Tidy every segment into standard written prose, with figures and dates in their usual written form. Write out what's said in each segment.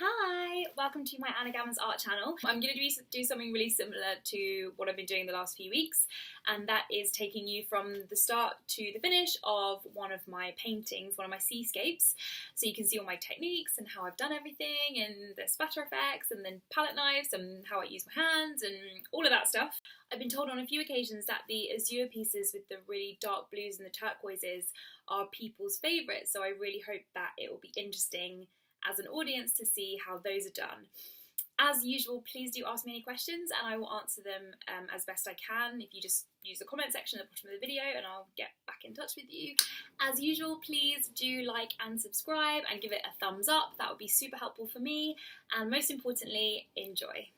Hi, welcome to my Anna Gammon's art channel. I'm going to do something really similar to what I've been doing the last few weeks, and that is taking you from the start to the finish of one of my paintings, one of my seascapes, so you can see all my techniques and how I've done everything and the splatter effects and then palette knives and how I use my hands and all of that stuff. I've been told on a few occasions that the azure pieces with the really dark blues and the turquoises are people's favourites, so I really hope that it will be interesting as an audience to see how those are done. As usual, please do ask me any questions and I will answer them as best I can. If you just use the comment section at the bottom of the video and I'll get back in touch with you. As usual, please do like and subscribe and give it a thumbs up. That would be super helpful for me, and most importantly, enjoy.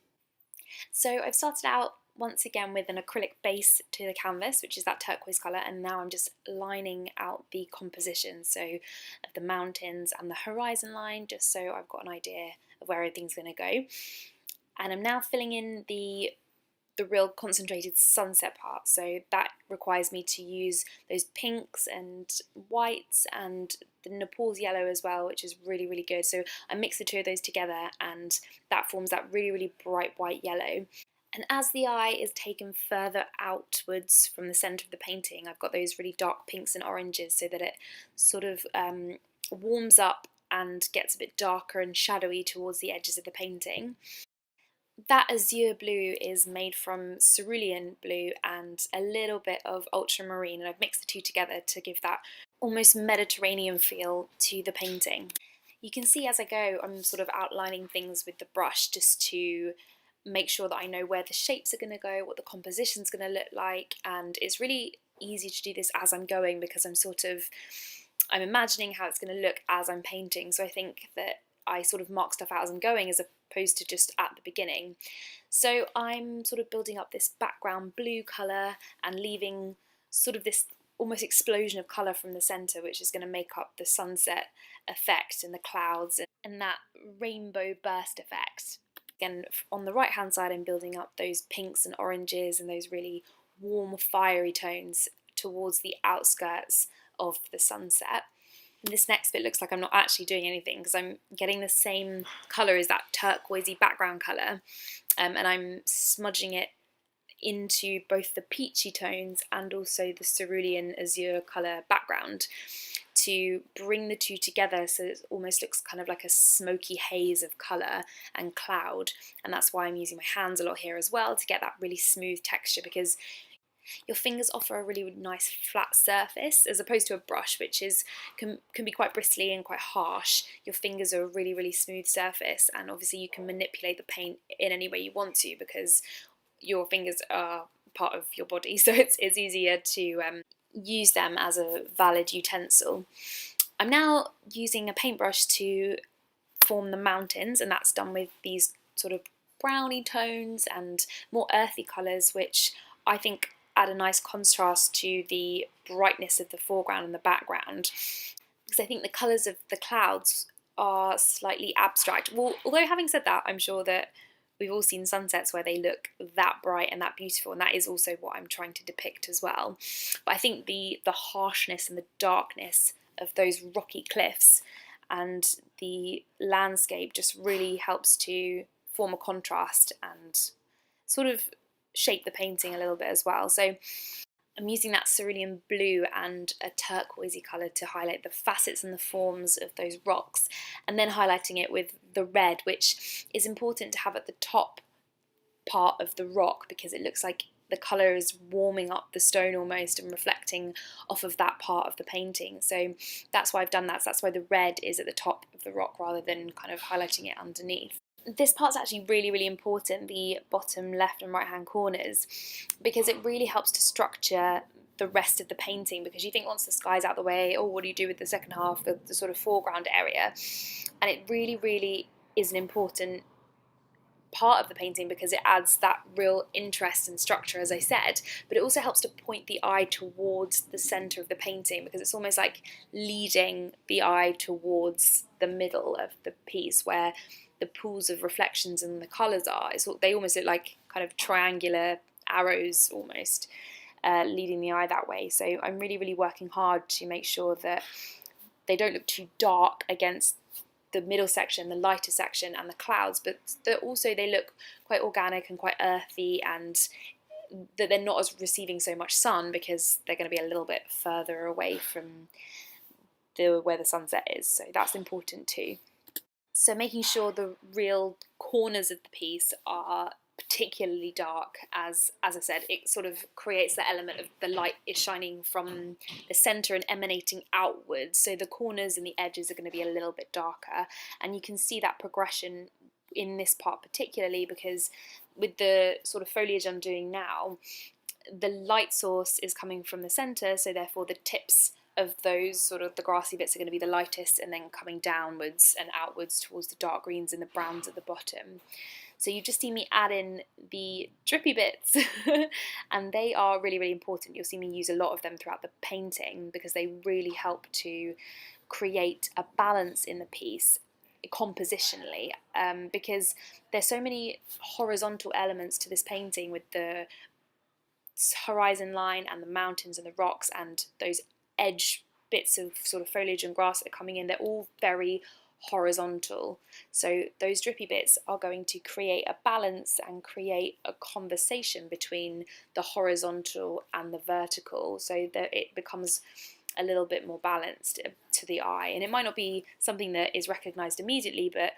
So I've started out once again with an acrylic base to the canvas, which is that turquoise colour, and now I'm just lining out the composition, so of the mountains and the horizon line, just so I've got an idea of where everything's going to go. And I'm now filling in the real concentrated sunset part, so that requires me to use those pinks and whites and the Naples yellow as well, which is really good. So I mix the two of those together and that forms that really bright white yellow. And as the eye is taken further outwards from the centre of the painting, I've got those really dark pinks and oranges so that it sort of warms up and gets a bit darker and shadowy towards the edges of the painting. That azure blue is made from cerulean blue and a little bit of ultramarine, and I've mixed the two together to give that almost Mediterranean feel to the painting. You can see as I go I'm sort of outlining things with the brush just to make sure that I know where the shapes are going to go, what the composition's going to look like, and it's really easy to do this as I'm going because I'm imagining how it's going to look as I'm painting, so I think that I sort of mark stuff out as I'm going as opposed to just at the beginning. So I'm sort of building up this background blue colour and leaving sort of this almost explosion of colour from the centre, which is going to make up the sunset effect and the clouds and that rainbow burst effect. Again, on the right hand side I'm building up those pinks and oranges and those really warm fiery tones towards the outskirts of the sunset. And this next bit looks like I'm not actually doing anything because I'm getting the same colour as that turquoisey background colour, and I'm smudging it into both the peachy tones and also the cerulean azure colour background to bring the two together so it almost looks kind of like a smoky haze of colour and cloud. And that's why I'm using my hands a lot here as well to get that really smooth texture, because your fingers offer a really nice flat surface as opposed to a brush, which can be quite bristly and quite harsh. Your fingers are a really smooth surface, and obviously you can manipulate the paint in any way you want to because your fingers are part of your body, so it's easier to use them as a valid utensil. I'm now using a paintbrush to form the mountains, and that's done with these sort of browny tones and more earthy colours, which I think add a nice contrast to the brightness of the foreground and the background, because I think the colours of the clouds are slightly abstract. Well, although having said that, I'm sure that we've all seen sunsets where they look that bright and that beautiful, and that is also what I'm trying to depict as well. But I think the harshness and the darkness of those rocky cliffs and the landscape just really helps to form a contrast and sort of shape the painting a little bit as well. So I'm using that cerulean blue and a turquoisey colour to highlight the facets and the forms of those rocks, and then highlighting it with the red, which is important to have at the top part of the rock because it looks like the colour is warming up the stone almost and reflecting off of that part of the painting. So that's why I've done that. So that's why the red is at the top of the rock rather than kind of highlighting it underneath. This part's actually really important, the bottom left and right hand corners, because it really helps to structure the rest of the painting, because you think once the sky's out the way, oh, what do you do with the second half, the sort of foreground area? And it really is an important part of the painting because it adds that real interest and structure, as I said, but it also helps to point the eye towards the centre of the painting because it's almost like leading the eye towards the middle of the piece where the pools of reflections and the colours are. They almost look like kind of triangular arrows almost, leading the eye that way. So I'm really working hard to make sure that they don't look too dark against the middle section, the lighter section, and the clouds, but also they look quite organic and quite earthy, and that they're not as receiving so much sun because they're going to be a little bit further away from where the sunset is. So that's important too. So making sure the real corners of the piece are particularly dark, as I said, it sort of creates the element of the light is shining from the centre and emanating outwards, so the corners and the edges are going to be a little bit darker, and you can see that progression in this part particularly because with the sort of foliage I'm doing now, the light source is coming from the centre, so therefore the tips of those sort of the grassy bits are going to be the lightest, and then coming downwards and outwards towards the dark greens and the browns at the bottom. So you just see me add in the drippy bits and they are really, really important. You'll see me use a lot of them throughout the painting because they really help to create a balance in the piece compositionally, because there's so many horizontal elements to this painting with the horizon line and the mountains and the rocks and those edge bits of sort of foliage and grass that are coming in. They're all very horizontal, so those drippy bits are going to create a balance and create a conversation between the horizontal and the vertical, so that it becomes a little bit more balanced to the eye. And it might not be something that is recognised immediately, but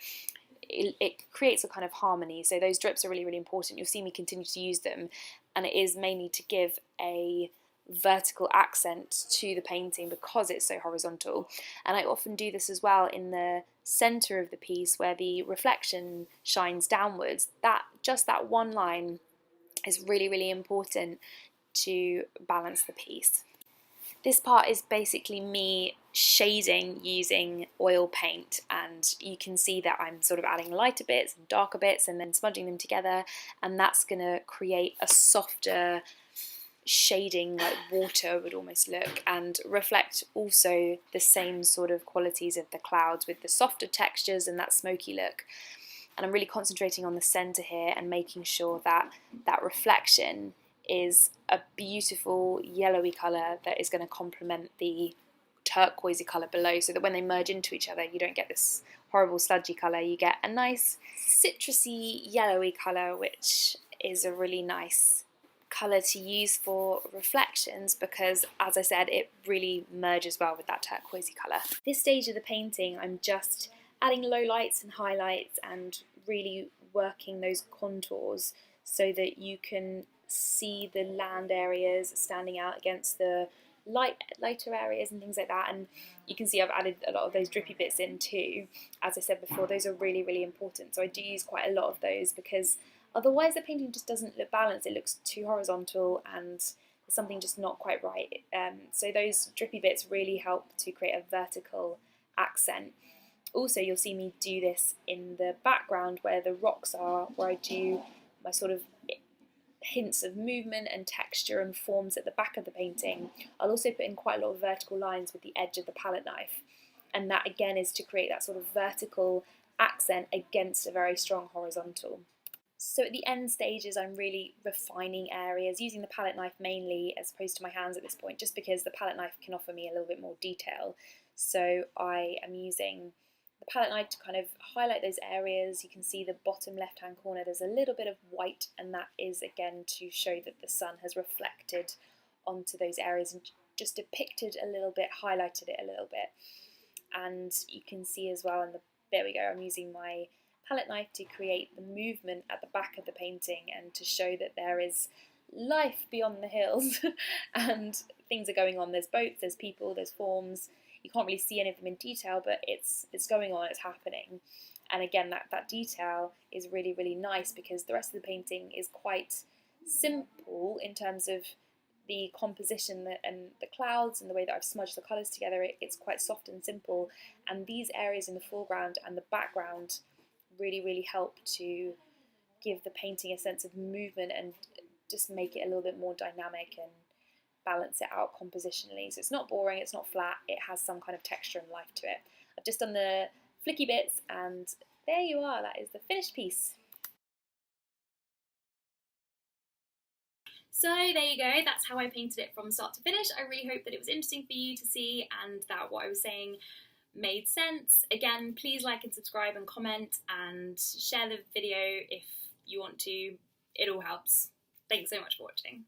it creates a kind of harmony. So those drips are really, really important. You'll see me continue to use them, and it is mainly to give a vertical accent to the painting because it's so horizontal. And I often do this as well in the centre of the piece where the reflection shines downwards. That one line is really, really important to balance the piece. This part is basically me shading using oil paint, and you can see that I'm sort of adding lighter bits and darker bits and then smudging them together, and that's going to create a softer shading, like water would almost look, and reflect also the same sort of qualities of the clouds with the softer textures and that smoky look. And I'm really concentrating on the centre here and making sure that that reflection is a beautiful yellowy colour that is going to complement the turquoisey colour below, so that when they merge into each other you don't get this horrible sludgy colour, you get a nice citrusy yellowy colour, which is a really nice colour to use for reflections because, as I said, it really merges well with that turquoisey colour. This stage of the painting I'm just adding low lights and highlights and really working those contours so that you can see the land areas standing out against the lighter areas and things like that. And you can see I've added a lot of those drippy bits in too. As I said before, those are really, really important, so I do use quite a lot of those because otherwise the painting just doesn't look balanced. It looks too horizontal and there's something just not quite right. So those drippy bits really help to create a vertical accent. Also, you'll see me do this in the background where the rocks are, where I do my sort of hints of movement and texture and forms at the back of the painting. I'll also put in quite a lot of vertical lines with the edge of the palette knife, and that again is to create that sort of vertical accent against a very strong horizontal. So at the end stages I'm really refining areas using the palette knife mainly as opposed to my hands at this point, just because the palette knife can offer me a little bit more detail. So I am using the palette knife to kind of highlight those areas. You can see the bottom left hand corner, there's a little bit of white, and that is again to show that the sun has reflected onto those areas and just depicted a little bit, highlighted it a little bit. And you can see as well, there we go, I'm using my palette knife to create the movement at the back of the painting and to show that there is life beyond the hills and things are going on. There's boats, there's people, there's forms. You can't really see any of them in detail, but it's going on, it's happening. And again, that detail is really, really nice because the rest of the painting is quite simple in terms of the composition and the clouds and the way that I've smudged the colours together. It's quite soft and simple, and these areas in the foreground and the background really, really help to give the painting a sense of movement and just make it a little bit more dynamic and balance it out compositionally. So it's not boring, it's not flat, it has some kind of texture and life to it. I've just done the flicky bits and there you are, that is the finished piece. So there you go, that's how I painted it from start to finish. I really hope that it was interesting for you to see and that what I was saying made sense. Again, please like and subscribe and comment and share the video if you want to. It all helps. Thanks so much for watching.